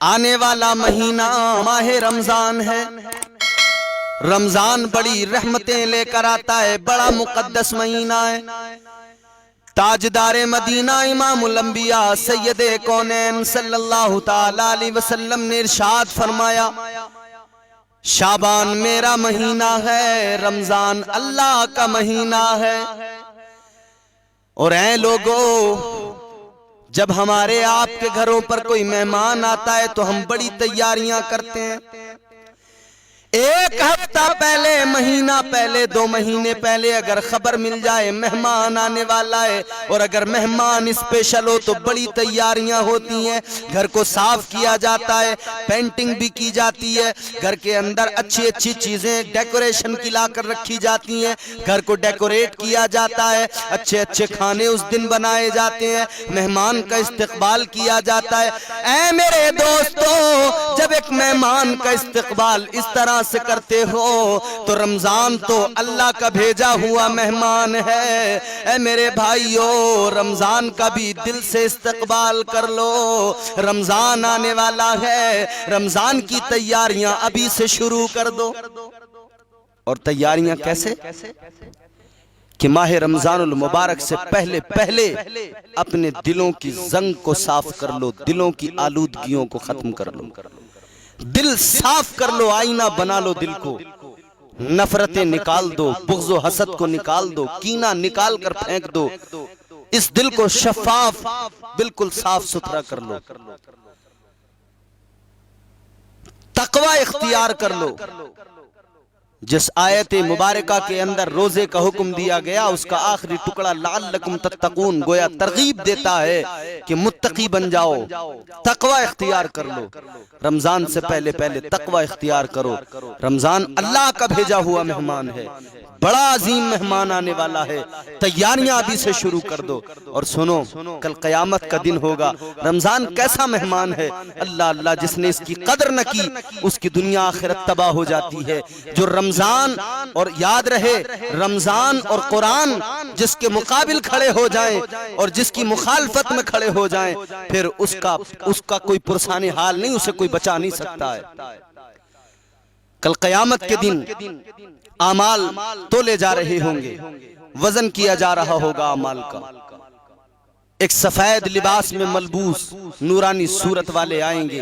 آنے والا مہینہ ماہ رمضان ہے۔ رمضان بڑی رحمتیں لے کر آتا ہے، بڑا مقدس مہینہ ہے۔ تاجدار مدینہ امام الانبیاء سید کونین صلی اللہ تعالی علیہ وسلم نے ارشاد فرمایا، شعبان میرا مہینہ ہے، رمضان اللہ کا مہینہ ہے۔ اور اے لوگو، جب ہمارے آپ کے گھروں پر کوئی مہمان آتا ہے تو ہم بڑی تیاریاں کرتے ہیں۔ ایک ہفتہ پہلے، مہینہ پہلے، 2 مہینے پہلے اگر خبر مل جائے مہمان آنے والا ہے، اور اگر مہمان اسپیشل ہو تو بڑی تیاریاں ہوتی ہیں۔ گھر کو صاف کیا جاتا ہے، پینٹنگ بھی کی جاتی ہے، گھر کے اندر اچھی اچھی چیزیں ڈیکوریشن کی لا کر رکھی جاتی ہیں، گھر کو ڈیکوریٹ کیا جاتا ہے، اچھے اچھے کھانے اس دن بنائے جاتے ہیں، مہمان کا استقبال کیا جاتا ہے۔ اے میرے دوستو، جب ایک مہمان کا استقبال اس طرح سے کرتے ہو تو رمضان تو اللہ کا بھیجا ہوا مہمان ہے۔ اے میرے بھائیو، رمضان کا بھی دل سے استقبال کر لو، رمضان آنے والا ہے، رمضان کی تیاریاں ابھی سے شروع کر دو۔ اور تیاریاں کیسے؟ کہ ماہ رمضان المبارک سے پہلے پہلے اپنے دلوں کی زنگ کو صاف کر لو، دلوں کی آلودگیوں کو ختم کر لو، دل صاف کر لو، آئینہ بنا لو دل کو، نفرتیں نکال دو، بغض و حسد کو نکال دو، کینہ نکال کر پھینک دو، اس دل کو شفاف بالکل صاف ستھرا کر لو، تقوی اختیار کر لو۔ جس آیت مبارکہ کے اندر روزے کا حکم دیا گیا، اس کا آخری ٹکڑا لعلکم تتقون گویا ترغیب دیتا ہے کہ متقی بن جاؤ، تقوی اختیار کر لو۔ رمضان سے پہلے پہلے تقوی اختیار کرو، رمضان اللہ کا بھیجا ہوا مہمان ہے، بڑا عظیم مہمان آنے والا ہے، تیاریاں ابھی سے شروع کر دو۔ اور سنو، کل قیامت کا دن ہوگا۔ رمضان کیسا مہمان ہے؟ اللہ اللہ، جس نے اس کی قدر نہ کی اس کی دنیا آخرت تباہ ہو جاتی ہے۔ جو رمضان، اور یاد رہے رمضان اور قرآن جس کے مقابل کھڑے ہو جائیں اور جس کی مخالفت میں کھڑے ہو جائیں، پھر اس کا کوئی پرسان حال نہیں، اسے کوئی بچا نہیں سکتا ہے۔ کل قیامت کے دن اعمال تولے جا رہے ہوں گے، وزن کیا جا رہا ہوگا اعمال کا۔ ایک سفید لباس میں ملبوس نورانی صورت والے آئیں گے،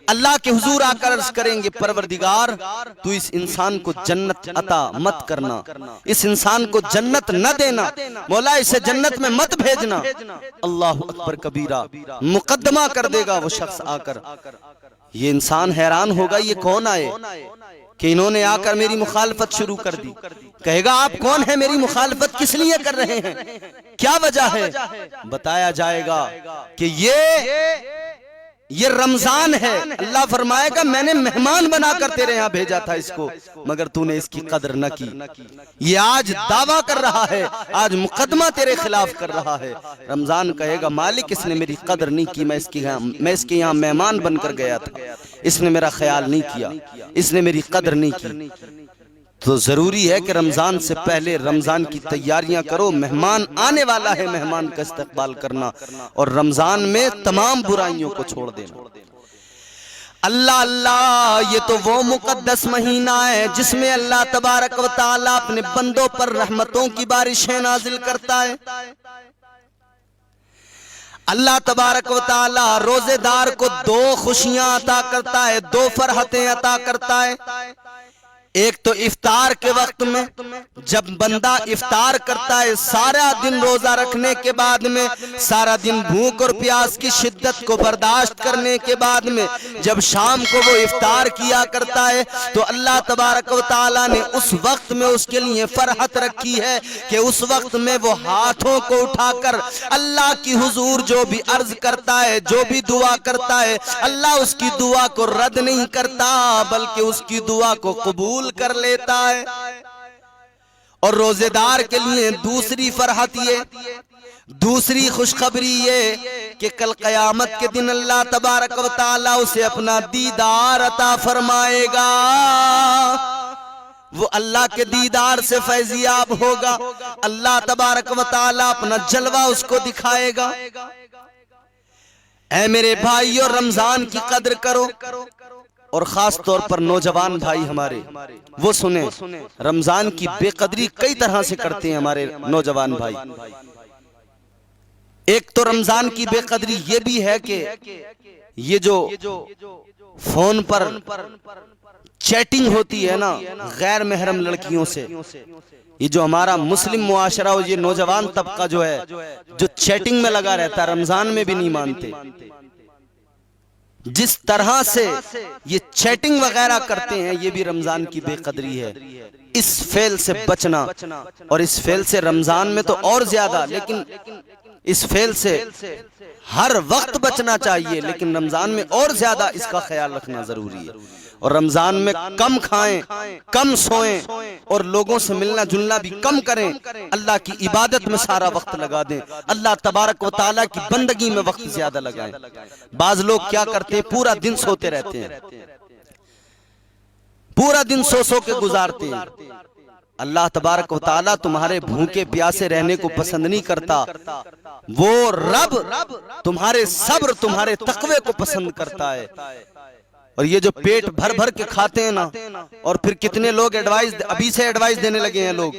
اللہ کے حضور آ کر عرض کریں گے، پروردگار تو اس انسان کو جنت عطا مت کرنا، اس انسان کو جنت نہ دینا، مولا اسے جنت میں مت بھیجنا۔ اللہ اکبر کبیرہ، مقدمہ کر دے گا وہ شخص آ کر۔ یہ انسان حیران ہوگا، یہ کون آئے کہ انہوں نے آ کر میری مخالفت شروع کر دی؟ کہے گا آپ کون ہیں، میری مخالفت کس لیے کر رہے ہیں، کیا وجہ ہے؟ بتایا جائے گا کہ یہ رمضان ہے۔ اللہ فرمائے گا میں نے مہمان بنا کر تیرے یہاں بھیجا تھا اس کو، مگر تو نے اس کی قدر نہ کی۔ یہ آج دعویٰ کر رہا ہے، آج مقدمہ تیرے خلاف کر رہا ہے۔ رمضان کہے گا مالک اس نے میری قدر نہیں کی، میں اس کے یہاں مہمان بن کر گیا تھا، اس نے میرا خیال نہیں کیا، اس نے میری قدر نہیں کی۔ تو ضروری ہے کہ رمضان سے پہلے رمضان کی تیاریاں کرو، مہمان آنے والا ہے، مہمان کا استقبال کرنا، اور رمضان میں تمام برائیوں کو چھوڑ دینا۔ اللہ اللہ، یہ تو وہ مقدس مہینہ ہے جس میں اللہ تبارک و تعالیٰ اپنے بندوں پر رحمتوں کی بارشیں نازل کرتا ہے۔ اللہ تبارک و تعالیٰ روزے دار کو 2 خوشیاں عطا کرتا ہے، 2 فرحتیں عطا کرتا ہے۔ ایک تو افطار کے وقت میں، جب بندہ افطار کرتا ہے سارا دن روزہ رکھنے کے بعد میں، سارا دن بھوک اور پیاس کی شدت کو برداشت کرنے کے بعد میں، جب شام کو وہ افطار کیا کرتا ہے تو اللہ تبارک و تعالیٰ نے اس وقت میں اس کے لیے فرحت رکھی ہے کہ اس وقت میں وہ ہاتھوں کو اٹھا کر اللہ کی حضور جو بھی عرض کرتا ہے، جو بھی دعا کرتا ہے، اللہ اس کی دعا کو رد نہیں کرتا بلکہ اس کی دعا کو قبول کر لیتا ہے۔ اور روزے دار کے لیے دوسری فرحت یہ، دوسری خوشخبری یہ کہ کل قیامت کے دن اللہ تبارک و تعالیٰ اسے اپنا دیدار عطا فرمائے گا، وہ اللہ کے دیدار سے فیضیاب ہوگا، اللہ تبارک و تعالیٰ اپنا جلوہ اس کو دکھائے گا۔ اے میرے بھائیو رمضان کی قدر کرو، اور خاص طور پر نوجوان بھائی ہمارے وہ سنیں، رمضان کی بے قدری کئی طرح سے کرتے ہیں ہمارے نوجوان بھائی۔ ایک تو رمضان کی بے قدری یہ بھی ہے کہ یہ جو فون پر چیٹنگ ہوتی ہے نا غیر محرم لڑکیوں سے، یہ جو ہمارا مسلم معاشرہ اور یہ نوجوان طبقہ جو ہے جو چیٹنگ میں لگا رہتا ہے، رمضان میں بھی نہیں مانتے۔ جس طرح سے یہ چیٹنگ وغیرہ کرتے ہیں یہ بھی رمضان کی بے قدری ہے۔ اس فعل سے بچنا، اور اس فعل سے رمضان میں تو اور زیادہ، لیکن اس فعل سے ہر وقت بچنا چاہیے، لیکن رمضان میں اور زیادہ اس کا خیال رکھنا ضروری ہے۔ اور رمضان میں کم کھائیں، کم سوئیں، اور لوگوں سے ملنا جلنا بھی کم کریں، اللہ کی عبادت میں سارا وقت لگا دیں، اللہ تبارک و تعالیٰ کی بندگی میں وقت زیادہ لگائیں۔ بعض لوگ کیا کرتے ہیں، پورا دن سوتے رہتے ہیں، پورا دن سو سو کے گزارتے ہیں۔ اللہ تبارک و تعالیٰ تمہارے بھوکے پیاسے رہنے کو پسند نہیں کرتا، وہ رب تمہارے صبر، تمہارے تقوی کو پسند کرتا ہے۔ اور یہ جو پیٹ بھر بھر کے کھاتے ہیں نا، اور پھر کتنے لوگ ابھی سے ایڈوائز دینے لگے ہیں، لوگ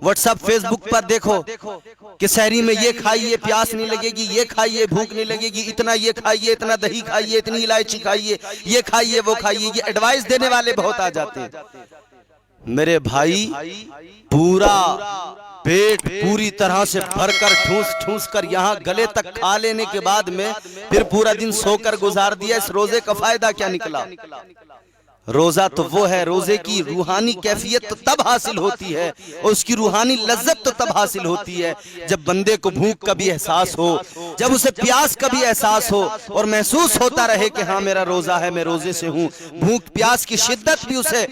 واٹس ایپ فیس بک پر دیکھو کہ سحری میں یہ کھائیے پیاس نہیں لگے گی، یہ کھائیے بھوک نہیں لگے گی، اتنا یہ کھائیے، اتنا دہی کھائیے، اتنی الائچی کھائیے، یہ کھائیے وہ کھائیے، یہ ایڈوائز دینے والے بہت آ جاتے ہیں۔ میرے بھائی پورا پیٹ پوری طرح سے بھر کر ٹھوس ٹھوس کر یہاں گلے تک کھا لینے کے بعد میں پھر پورا دن سو کر گزار دیا، اس روزے کا فائدہ کیا نکلا؟ روزہ تو وہ ہے، روزے کی روحانی کیفیت تو تب حاصل ہوتی ہے، اور اس کی روحانی لذت تو تب حاصل ہوتی ہے جب بندے کو بھوک کا بھی احساس ہو، جب اسے پیاس کا بھی احساس ہو، اور محسوس ہوتا رہے کہ ہاں میرا روزہ ہے، میں روزے سے ہوں۔ بھوک پیاس کی شدت بھی اسے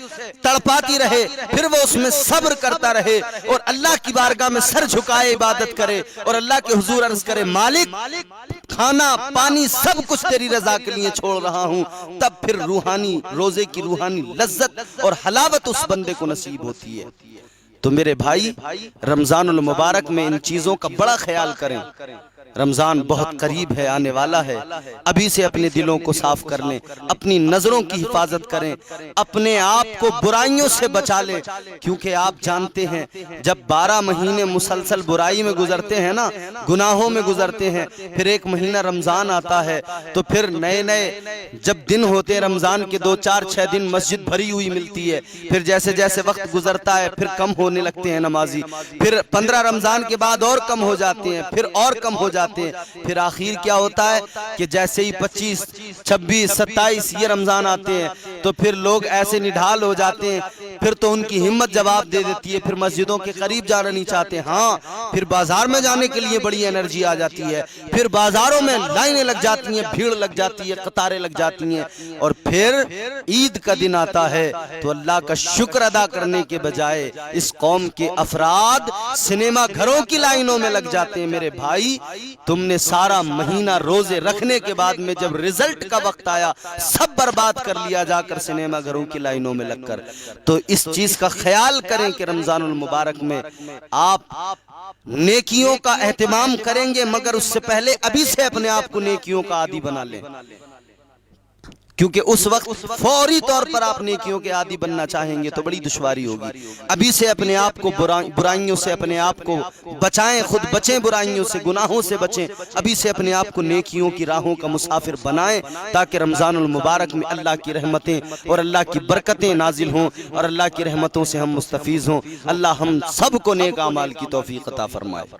تڑپاتی رہے، پھر وہ اس میں صبر کرتا رہے، اور اللہ کی بارگاہ میں سر جھکائے عبادت کرے، اور اللہ کے حضور عرض کرے مالک کھانا پانی سب کچھ تیری رضا کے لیے چھوڑ رہا ہوں، تب پھر روحانی روزے کی روحانی لذت اور حلاوت اس بندے کو نصیب ہوتی ہے۔ تو میرے بھائی رمضان المبارک میں ان چیزوں کا بڑا خیال کریں۔ رمضان بہت قریب ہے، آنے والا ہے، ابھی سے اپنے دلوں کو صاف کر لیں، اپنی نظروں کی حفاظت کریں، اپنے آپ کو برائیوں سے بچا لیں، کیونکہ آپ جانتے ہیں جب 12 مہینے مسلسل برائی میں گزرتے ہیں نا، گناہوں میں گزرتے ہیں، پھر ایک مہینہ رمضان آتا ہے تو پھر نئے نئے جب دن ہوتے ہیں رمضان کے 2 4 6 دن مسجد بھری ہوئی ملتی ہے، پھر جیسے جیسے وقت گزرتا ہے پھر کم ہونے لگتے ہیں نمازی، پھر 15 رمضان کے بعد اور کم ہو جاتے ہیں، پھر اور کم ہو جاتے ہیں، پھر آخر کیا ہوتا ہے کہ جیسے ہی 25 26 27 یہ رمضان آتے ہیں تو پھر لوگ ایسے نڈھال ہو جاتے ہیں، پھر تو ان کی ہمت جواب دے دیتی ہے، پھر مسجدوں کے قریب جانا نہیں چاہتے، ہاں پھر بازار میں جانے کے لیے بڑی انرجی آ جاتی ہے، پھر بازاروں میں لائنیں لگ جاتی ہیں، بھیڑ لگ جاتی ہے، قطاریں لگ جاتی ہیں، اور پھر عید کا دن آتا ہے تو اللہ کا شکر ادا کرنے کے بجائے اس قوم کے افراد سنیما گھروں کی لائنوں میں لگ جاتے ہیں۔ میرے بھائی تم نے سارا مہینہ روزے رکھنے کے بعد میں جب رزلٹ کا وقت آیا سب برباد کر لیا جا کر سنیما گھروں کی لائنوں میں لگ کر۔ تو اس چیز کا خیال کریں کہ رمضان المبارک میں آپ نیکیوں کا اہتمام کریں گے، مگر اس سے پہلے ابھی سے اپنے آپ کو نیکیوں کا عادی بنا لیں، کیونکہ اس وقت فوری طور پر آپ نیکیوں کے عادی بننا چاہیں گے تو بڑی دشواری ہوگی۔ ابھی سے اپنے آپ کو برائیوں سے اپنے آپ کو بچائیں، خود بچیں برائیوں سے، گناہوں سے بچیں، ابھی سے اپنے آپ کو نیکیوں کی راہوں کا مسافر بنائیں تاکہ رمضان المبارک میں اللہ کی رحمتیں اور اللہ کی برکتیں نازل ہوں، اور اللہ کی رحمتوں سے ہم مستفیض ہوں۔ اللہ ہم سب کو نیک اعمال کی توفیق عطا فرمائے۔